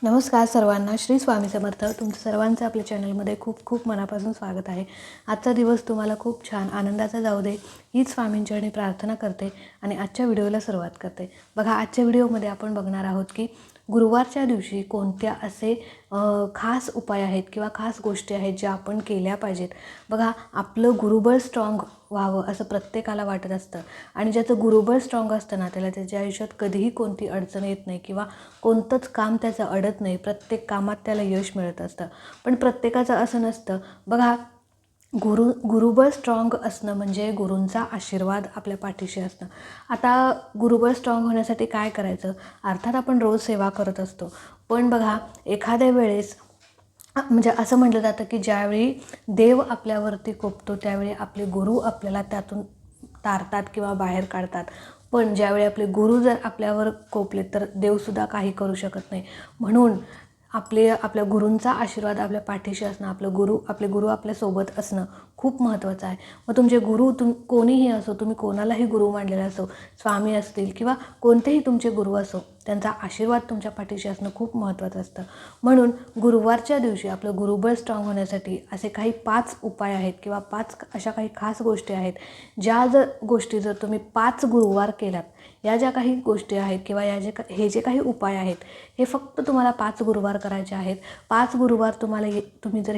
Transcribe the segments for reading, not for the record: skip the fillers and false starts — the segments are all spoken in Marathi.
नमस्कार सर्वांना. श्री स्वामी समर्थ. तुमचं सर्वांचं आपल्या चॅनलमध्ये खूप खूप मनापासून स्वागत आहे. आजचा दिवस तुम्हाला खूप छान आनंदाचा जाऊ दे हीच स्वामींचरणी प्रार्थना करते आणि आजच्या व्हिडिओला सुरुवात करते. बघा, आजच्या व्हिडिओमध्ये आपण बघणार आहोत की गुरुवारच्या दिवशी कोणत्या असे खास उपाय आहेत किंवा खास गोष्टी आहेत ज्या आपण केल्या पाहिजेत. बघा, आपलं गुरुबळ स्ट्रॉंग व्हावं असं प्रत्येकाला वाटत असतं आणि ज्याचं गुरुबळ स्ट्रॉंग असतं ना, त्याला त्याच्या आयुष्यात कधीही कोणती अडचण येत नाही किंवा कोणतंच काम त्याचं अडत नाही. प्रत्येक कामात त्याला यश मिळत असतं. पण प्रत्येकाचं असं नसतं. बघा, गुरुबळ स्ट्रॉंग असणं म्हणजे गुरूंचा आशीर्वाद आपल्या पाठीशी असणं. आता गुरुबळ स्ट्रॉंग होण्यासाठी काय करायचं? अर्थात आपण रोज सेवा करत असतो, पण बघा, एखाद्या वेळेस म्हणजे असं म्हटलं जातं की ज्यावेळी देव आपल्यावरती कोपतो त्यावेळी आपले गुरु आपल्याला त्यातून तारतात किंवा बाहेर काढतात. पण ज्यावेळी आपले गुरु जर आपल्यावर कोपले तर देवसुद्धा काही करू शकत नाही. म्हणून आपल्या गुरूंचा आशीर्वाद आपल्या पाठीशी असणं, आपले गुरु आपल्यासोबत असणं खूप महत्त्वाचं आहे. मग तुमचे गुरु कोणीही असो, तुम्ही कोणालाही गुरु मानलेला असो, स्वामी असतील किंवा कोणतेही तुमचे गुरु असो, त्यांचा आशीर्वाद तुमच्या पाठीशी असणं खूप महत्त्वाचं असतं. म्हणून गुरुवारच्या दिवशी आपलं गुरुबळ स्ट्रॉंग होण्यासाठी असे काही 5 उपाय आहेत किंवा 5 अशा काही खास गोष्टी आहेत. गोष्टी जर तुम्ही 5 गुरुवार केलात, या ज्या काही गोष्टी आहेत किंवा हे जे काही उपाय आहेत, हे फक्त तुम्हाला 5 गुरुवार करायचे आहेत. 5 गुरुवार तुम्ही जर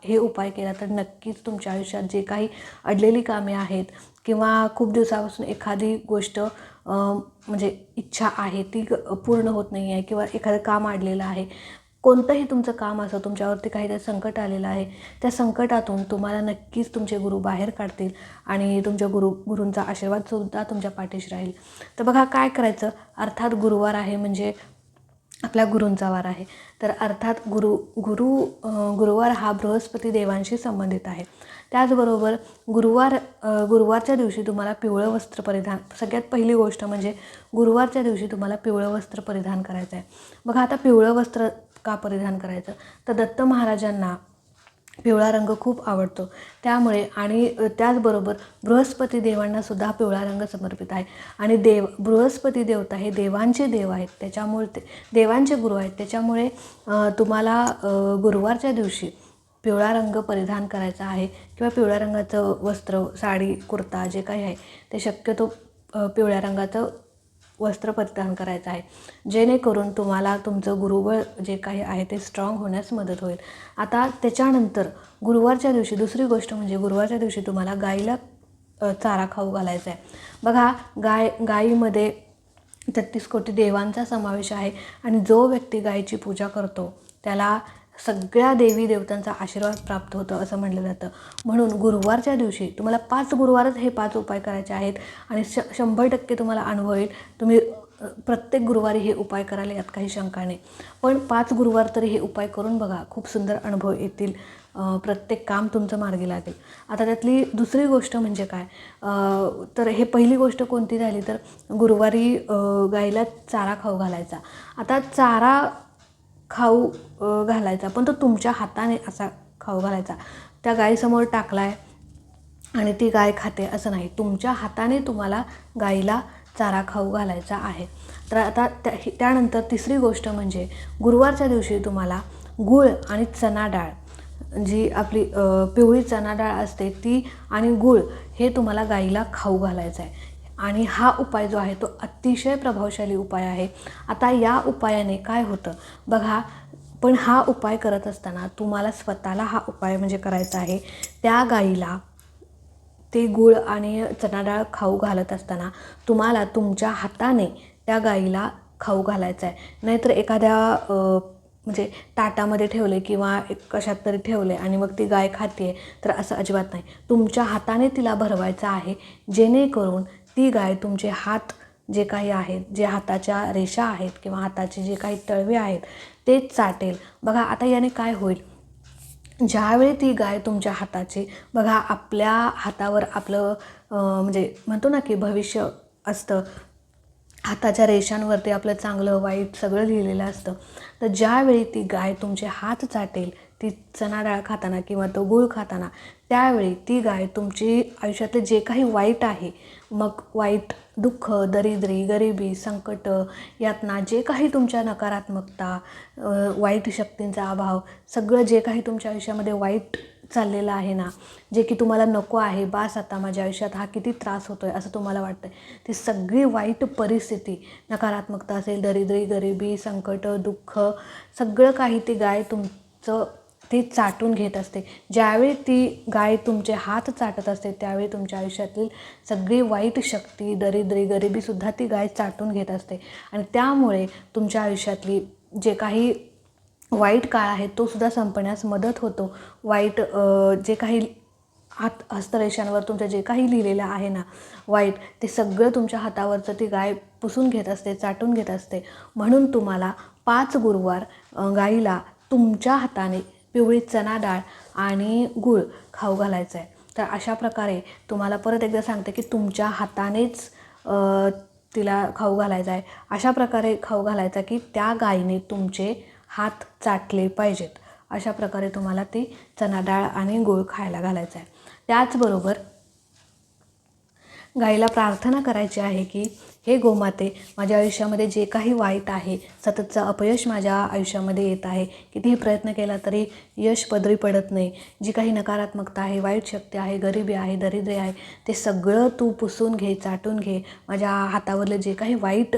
हे उपाय केला तर नक्कीच तुमच्या आयुष्यात जे काही अडलेली कामे आहेत किंवा खूप दिवसापासून एखादी गोष्ट म्हणजे इच्छा आहे ती पूर्ण होत नाही आहे किंवा एखादं काम अडलेलं आहे, कोणतंही तुमचं काम असो, तुमच्यावरती काहीतरी संकट आलेलं आहे, त्या संकटातून तुम्हाला नक्कीच तुमचे गुरु बाहेर काढतील आणि तुमच्या गुरूंचा आशीर्वादसुद्धा तुमच्या पाठीशी राहील. तर बघा, काय करायचं? अर्थात गुरुवार आहे म्हणजे आपल्या गुरूंचा वार आहे. तर अर्थात गुरुवार हा बृहस्पती देवांशी संबंधित आहे. त्याचबरोबर गुरुवारच्या दिवशी तुम्हाला पिवळं वस्त्र परिधान, सगळ्यात पहिली गोष्ट म्हणजे गुरुवारच्या दिवशी तुम्हाला पिवळं वस्त्र परिधान करायचं आहे. बघा, आता पिवळं वस्त्र का परिधान करायचं? तर दत्त महाराजांना पिवळा रंग खूप आवडतो. त्यामुळे आणि त्याचबरोबर बृहस्पती देवांनासुद्धा पिवळा रंग समर्पित आहे आणि बृहस्पती देवता हे देवांचे देव आहेत, त्याच्यामुळे देवांचे गुरु आहेत. त्याच्यामुळे तुम्हाला गुरुवारच्या दिवशी पिवळा रंग परिधान करायचा आहे किंवा पिवळ्या रंगाचं वस्त्र, साडी, कुर्ता जे काही आहे ते शक्यतो पिवळ्या रंगाचं वस्त्र परिधान करायचं आहे, जेणेकरून तुम्हाला तुमचं गुरुबळ जे काही आहे ते स्ट्रॉंग होण्यास मदत होईल. आता त्याच्यानंतर गुरुवारच्या दिवशी दुसरी गोष्ट म्हणजे गुरुवारच्या दिवशी तुम्हाला गाईला चारा खाऊ घालायचा आहे. बघा, गाईमध्ये 33 कोटी देवांचा समावेश आहे आणि जो व्यक्ती गायीची पूजा करतो त्याला सगळ्या देवी देवतांचा आशीर्वाद प्राप्त होतो असं म्हटलं जातं. म्हणून गुरुवारच्या दिवशी तुम्हाला 5 गुरुवारच हे 5 उपाय करायचे आहेत आणि 100% तुम्हाला अनुभव येईल. तुम्ही प्रत्येक गुरुवारी हे उपाय करायला यात काही शंका नाही. पण 5 गुरुवार तरी हे उपाय करून बघा, खूप सुंदर अनुभव येतील. प्रत्येक काम तुमचं मार्गी लागेल. आता त्यातली दुसरी गोष्ट म्हणजे काय? तर हे पहिली गोष्ट कोणती झाली तर गुरुवारी गाईला चारा खाऊ घालायचा. आता चारा खाऊ घालायचा, पण तो तुमच्या हाताने असा खाऊ घालायचा. त्या गाईसमोर टाकला आहे आणि ती गाय खाते असं नाही. तुमच्या हाताने तुम्हाला गाईला चारा खाऊ घालायचा आहे. तर आता त्यानंतर तिसरी गोष्ट म्हणजे गुरुवारच्या दिवशी तुम्हाला गूळ आणि चणा डाळ, जी आपली पिवळी चणा डाळ असते ती आणि गूळ हे तुम्हाला गाईला खाऊ घालायचं आहे. आणि हा उपाय जो आहे तो अतिशय प्रभावशाली उपाय आहे. आता या उपायाने काय होतं बघा, पण हा उपाय करत असताना तुम्हाला स्वतःला हा उपाय म्हणजे करायचा आहे. त्या गाईला ते गूळ आणि चणा डाळ खाऊ घालत असताना तुम्हाला तुमच्या हाताने त्या गाईला खाऊ घालायचं आहे. नाहीतर एखाद्या म्हणजे ताटामध्ये ठेवले किंवा कशात तरी ठेवले आणि मग ती गाय खाते तर असं अजिबात नाही. तुमच्या हाताने तिला भरवायचं आहे, जेणेकरून ती गाय तुमचे हात जे काही आहेत, जे हाताच्या रेषा आहेत किंवा हाताचे जे काही तळवे आहेत ते चाटेल. बघा, आता याने काय होईल? ज्यावेळी ती गाय तुमच्या हाताची, बघा, आपल्या हातावर आपलं म्हणजे म्हणतो ना की भविष्य असतं, हाताच्या रेषांवरती आपलं चांगलं वाईट सगळं लिहिलेलं असतं. तर ज्यावेळी ती गाय तुमचे हात चाटेल ती चणा डाळ खाताना किंवा तो गूळ खाताना, त्यावेळी ती गाय तुमची आयुष्यातले जे काही वाईट आहे, मग वाईट, दुःख, दरिद्री, गरिबी, संकट, यातना, जे काही तुमच्या नकारात्मकता, वाईट शक्तींचा अभाव, सगळं जे काही तुमच्या आयुष्यामध्ये वाईट चाललेलं आहे ना, जे की तुम्हाला नको आहे, बास आता माझ्या आयुष्यात हा किती त्रास होतो आहे असं तुम्हाला वाटतं आहे, ती सगळी वाईट परिस्थिती, नकारात्मकता असेल, दरिद्री, गरिबी, संकट, दुःख, सगळं काही ती गाय तुमचं ती चाटून घेत असते. ज्यावेळी ती गाय तुमचे हात चाटत असते त्यावेळी तुमच्या आयुष्यातील सगळी वाईट शक्ती, दरिद्री, गरिबीसुद्धा ती गाय चाटून घेत असते आणि त्यामुळे तुमच्या आयुष्यातली जे काही वाईट काळ आहे तो सुद्धा संपण्यास मदत होतो. वाईट जे काही हस्तरेषांवर तुमच्या जे काही लिहिलेलं आहे ना वाईट, ते सगळं तुमच्या हातावरचं ती गाय पुसून घेत असते, चाटून घेत असते. म्हणून तुम्हाला 5 गुरुवार गाईला तुमच्या हाताने पिवळी चणा डाळ आणि गूळ खाऊ घालायचं आहे. तर अशा प्रकारे तुम्हाला परत एकदा सांगते की तुमच्या हातानेच तिला खाऊ घालायचा आहे. अशा प्रकारे खाऊ घालायचा की त्या गायीने तुमचे हात चाटले पाहिजेत. अशा प्रकारे तुम्हाला ती चणा डाळ आणि गूळ खायला घालायचा आहे. त्याचबरोबर गाईला प्रार्थना करायची आहे की हे गोमाते, माझ्या आयुष्यामध्ये जे काही वाईट आहे, सततचं अपयश माझ्या आयुष्यामध्ये येत आहे, कितीही प्रयत्न केला तरी यश पदरी पडत नाही, जी काही नकारात्मकता आहे, वाईट शक्ती आहे, गरिबी आहे, दरिद्री आहे, ते सगळं तू पुसून घे, चाटून घे. माझ्या हातावरले जे काही वाईट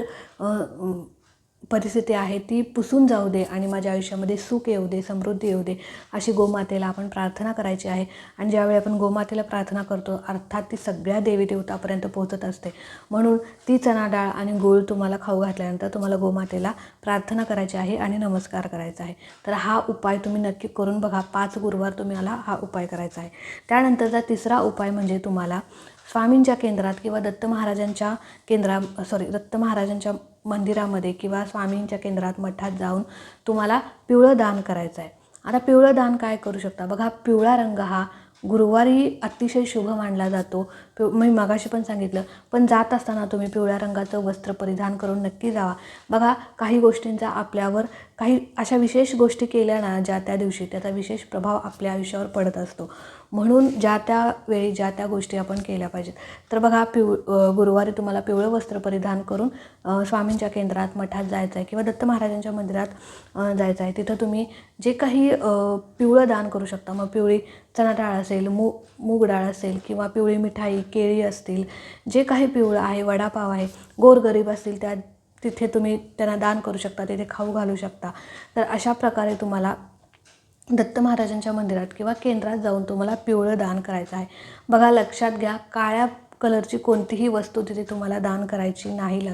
परिस्थिती आहे ती पुसून जाऊ दे आणि माझ्या आयुष्यामध्ये सुख येऊ दे, समृद्धी येऊ दे, अशी गोमातेला आपण प्रार्थना करायची आहे. आणि ज्यावेळी आपण गोमातेला प्रार्थना करतो अर्थात ती सगळ्या देवी देवतापर्यंत पोहोचत असते. म्हणून ती चणा डाळ आणि गूळ तुम्हाला खाऊ घातल्यानंतर तुम्हाला गोमातेला प्रार्थना करायची आहे आणि नमस्कार करायचा आहे. तर हा उपाय तुम्ही नक्की करून बघा. 5 गुरुवार तुम्हाला हा उपाय करायचा आहे. त्यानंतरचा तिसरा उपाय म्हणजे तुम्हाला स्वामींच्या केंद्रात किंवा दत्त महाराजांच्या दत्त महाराजांच्या मंदिरामध्ये किंवा स्वामींच्या केंद्रात, मठात जाऊन तुम्हाला पिवळं दान करायचं आहे. आता पिवळं दान काय करू शकता बघा. पिवळा रंग हा गुरुवारी अतिशय शुभ मानला जातो. मी मगाशी पण सांगितलं, पण जात असताना तुम्ही पिवळ्या रंगाचं वस्त्र परिधान करून नक्की जावा. बघा, काही गोष्टींचा आपल्यावर, काही अशा विशेष गोष्टी केल्या ना ज्या त्या दिवशी, त्याचा विशेष प्रभाव आपल्या आयुष्यावर पडत असतो. म्हणून ज्या त्या वेळी ज्या त्या गोष्टी आपण केल्या पाहिजेत. तर बघा, गुरुवारी तुम्हाला पिवळं वस्त्र परिधान करून स्वामींच्या केंद्रात, मठात जायचं आहे किंवा दत्त महाराजांच्या मंदिरात जायचं आहे. तिथं तुम्ही जे काही पिवळं दान करू शकता. मग पिवळी चणा डाळ असेल, मूग डाळ असेल किंवा पिवळी मिठाई, केळी असतील, जे काही पिवळं आहे, वडापाव आहे, गोरगरीब असतील तिथे तुम्ही त्यांना दान करू शकता, तिथे खाऊ घालू शकता. तर अशा प्रकारे तुम्हाला दत्त महाराजांच्या मंदिरात किंवा केंद्रात जाऊन तुम्हाला पिवळं दान करायचं आहे. बघा, लक्षात घ्या, काळ्या कलरची कोणतीही वस्तू तिथे तुम्हाला दान करायची नाही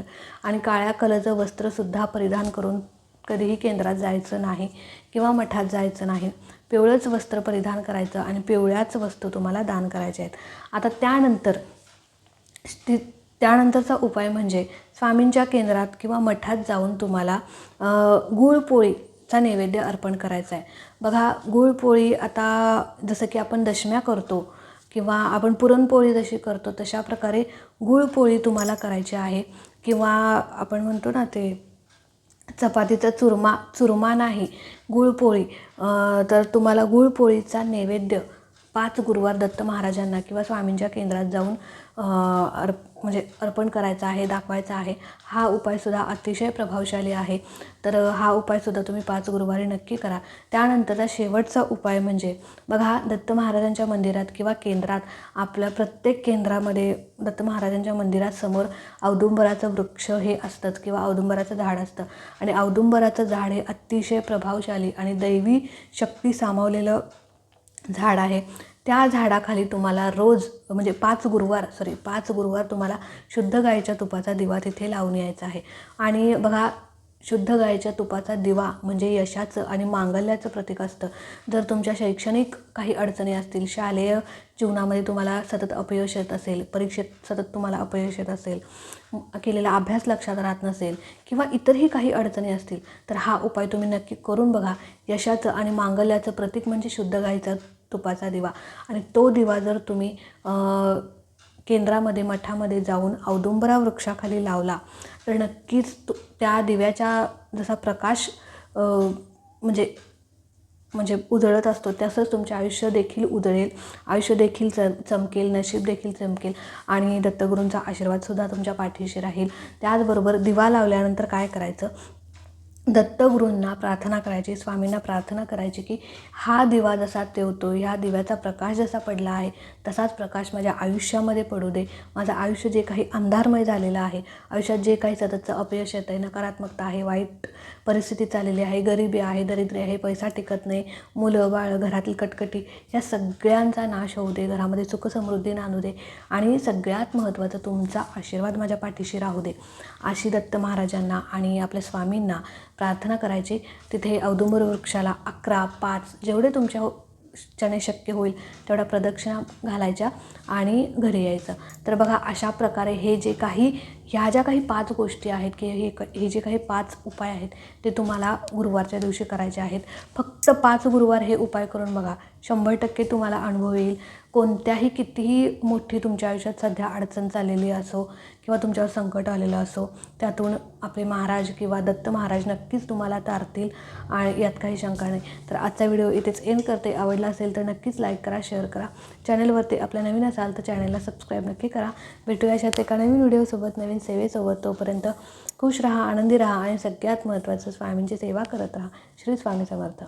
आणि काळ्या कलरचं वस्त्रसुद्धा परिधान करून कधीही केंद्रात जायचं नाही किंवा मठात जायचं नाही. पिवळंच वस्त्र परिधान करायचं आणि पिवळ्याच वस्तू तुम्हाला दान करायच्या आहेत. आता त्यानंतरचा उपाय म्हणजे स्वामींच्या केंद्रात किंवा मठात जाऊन तुम्हाला गुळपोळीचा नैवेद्य अर्पण करायचा आहे. बघा, गुळपोळी आता जसं की आपण दशम्या करतो किंवा आपण पुरणपोळी जशी करतो तशा प्रकारे गुळपोळी तुम्हाला करायची आहे. किंवा आपण म्हणतो ना ते चपातीचा चुरमा नाही, गुळपोळी. तर तुम्हाला गुळपोळीचा नैवेद्य 5 गुरुवार दत्त महाराजांना किंवा स्वामींच्या केंद्रात जाऊन अर्पण करायचा आहे, दाखवायचा आहे. हा उपायसुद्धा अतिशय प्रभावशाली आहे. तर हा उपायसुद्धा तुम्ही 5 गुरुवारी नक्की करा. त्यानंतरचा शेवटचा उपाय म्हणजे बघा, दत्त महाराजांच्या मंदिरात किंवा केंद्रात, आपल्या प्रत्येक केंद्रामध्ये दत्त महाराजांच्या मंदिरासमोर औदुंबराचं वृक्ष हे असतंच किंवा औदुंबराचं झाड असतं. आणि औदुंबराचं झाड हे अतिशय प्रभावशाली आणि दैवी शक्ती सामावलेलं झाड आहे. त्या झाडाखाली तुम्हाला रोज 5 गुरुवार तुम्हाला शुद्ध गाईच्या तुपाचा दिवा तिथे लावून यायचा आहे. आणि बघा, शुद्ध गाईच्या तुपाचा दिवा म्हणजे यशाचं आणि मांगल्याचं प्रतीक असतं. जर तुमच्या शैक्षणिक काही अडचणी असतील, शालेय जीवनामध्ये तुम्हाला सतत अपयश येत असेल, परीक्षेत सतत तुम्हाला अपयश येत असेल, केलेला अभ्यास लक्षात राहत नसेल किंवा इतरही काही अडचणी असतील, तर हा उपाय तुम्ही नक्की करून बघा. यशाचं आणि मांगल्याचं प्रतीक म्हणजे शुद्ध गाईचा तुपाचा दिवा. आणि तो दिवा जर तुम्ही केंद्रामध्ये, मठामध्ये जाऊन औदुंबरा वृक्षाखाली लावला तर नक्कीच त्या दिव्याचा जसा प्रकाश म्हणजे उजळत असतो तसंच तुमचे आयुष्य देखील उजळेल, आयुष्य देखील चमकेल, नशीब देखील चमकेल आणि दत्तगुरूंचा आशीर्वादसुद्धा तुमच्या पाठीशी राहील. त्याचबरोबर दिवा लावल्यानंतर काय करायचं, दत्तगुरूंना प्रार्थना करायची, स्वामींना प्रार्थना करायची की हा दिवा जसा तेवतो, ह्या दिव्याचा प्रकाश जसा पडला आहे तसाच प्रकाश माझ्या आयुष्यामध्ये पडू दे. माझं आयुष्य जे काही अंधारमय झालेलं आहे, आयुष्यात जे काही सततचं अपयश येतं आहे, नकारात्मकता आहे, वाईट परिस्थिती चाललेली आहे, गरिबी आहे, दरिद्री आहे, पैसा टिकत नाही, मुलं बाळ, घरातील कटकटी, या सगळ्यांचा नाश होऊ दे, घरामध्ये सुखसमृद्धी नांदू दे आणि सगळ्यात महत्त्वाचं तुमचा आशीर्वाद माझ्या पाठीशी राहू दे, अशी दत्त महाराजांना आणि आपल्या स्वामींना प्रार्थना करायची. तिथे औदुंबर वृक्षाला 11, 5 जेवढे तुमच्या च्याने शक्य होईल तेवढ्या प्रदक्षिणा घालायच्या आणि घरी यायचं. तर बघा, अशा प्रकारे ह्या ज्या काही 5 गोष्टी आहेत की हे जे काही 5 उपाय आहेत ते तुम्हाला गुरुवारच्या दिवशी करायचे आहेत. फक्त 5 गुरुवार हे उपाय करून बघा, 100% तुम्हाला अनुभव येईल. कोणत्याही कितीही मोठी तुमच्या आयुष्यात सध्या अडचण चाललेली असो किंवा तुमच्यावर संकट आलेलं असो, त्यातून आपले महाराज किंवा दत्त महाराज नक्कीच तुम्हाला तारतील आणि यात काही शंका नाही. तर आजचा व्हिडिओ इथेच एंड करते. आवडला असेल तर नक्कीच लाईक करा, शेअर करा. चॅनलवरती आपल्या नवीन असाल तर चॅनलला सबस्क्राईब नक्की करा. भेटूया अशाच एका नवीन व्हिडिओसोबत, नवीन सेवेसोबत. तोपर्यंत खुश राहा, आनंदी राहा आणि सगळ्यात महत्त्वाचं स्वामींची सेवा करत राहा. श्री स्वामी समर्थ.